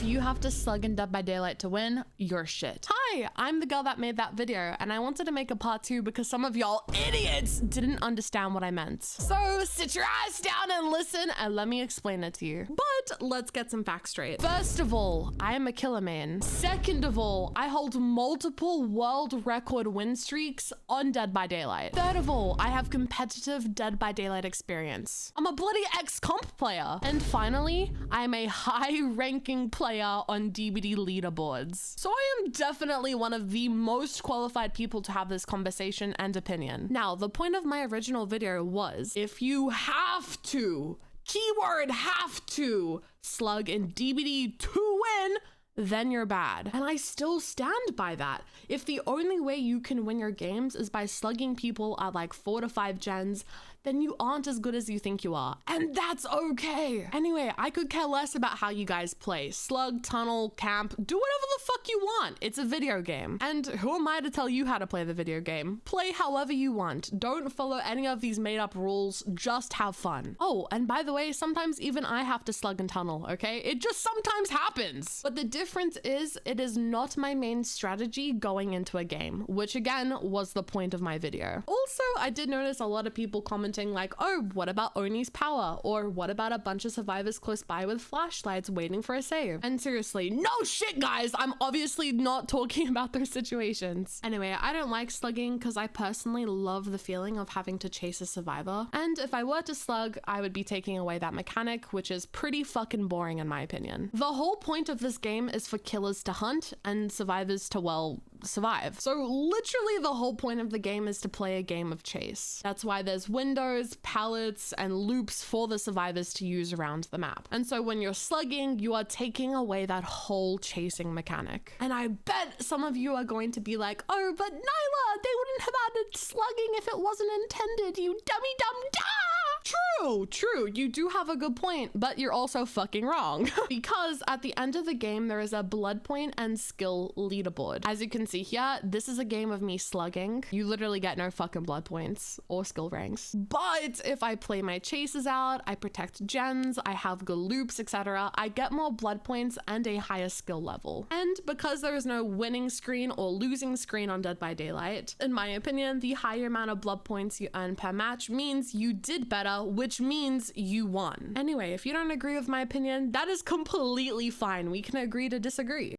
you have to slug in Dead by Daylight to win, you're shit. Hi, I'm the girl that made that video, and I wanted to make a part 2 because some of y'all idiots didn't understand what I meant. So sit your ass down and listen, and let me explain it to you. But let's get some facts straight. First of all, I am a killer main. Second of all, I hold multiple world record win streaks on Dead by Daylight. Third of all, I have competitive Dead by Daylight experience. I'm a bloody ex-comp player. And finally, I'm a high-ranking player on DBD leaderboards. So I am definitely one of the most qualified people to have this conversation and opinion. Now, the point of my original video was, if you have to, keyword have to, slug in DBD to win, then you're bad. And I still stand by that. If the only way you can win your games is by slugging people at like 4 to 5 gens, then you aren't as good as you think you are. And that's okay. Anyway, I could care less about how you guys play. Slug, tunnel, camp, do whatever the fuck you want. It's a video game. And who am I to tell you how to play the video game? Play however you want. Don't follow any of these made up rules. Just have fun. Oh, and by the way, sometimes even I have to slug and tunnel, okay? It just sometimes happens. But the difference is, it is not my main strategy going into a game, which again was the point of my video. Also, I did notice a lot of people commenting like, oh, what about Oni's power? Or what about a bunch of survivors close by with flashlights waiting for a save? And seriously, no shit, guys, I'm obviously not talking about their situations. Anyway, I don't like slugging because I personally love the feeling of having to chase a survivor. And if I were to slug, I would be taking away that mechanic, which is pretty fucking boring in my opinion. The whole point of this game is for killers to hunt and survivors to, well, survive. So literally the whole point of the game is to play a game of chase. That's why there's windows, pallets, and loops for the survivors to use around the map. And so when you're slugging, you are taking away that whole chasing mechanic. And I bet some of you are going to be like, oh, but Nyla, they wouldn't have added slugging if it wasn't intended, you dummy dumb da! True, you do have a good point, but you're also fucking wrong. Because at the end of the game, there is a blood point and skill leaderboard. As you can see here, this is a game of me slugging. You literally get no fucking blood points or skill ranks. But if I play my chases out, I protect gens, I have good loops, etc., I get more blood points and a higher skill level. And because there is no winning screen or losing screen on Dead by Daylight, in my opinion, the higher amount of blood points you earn per match means you did better, which means you won. Anyway, if you don't agree with my opinion, that is completely fine. We can agree to disagree.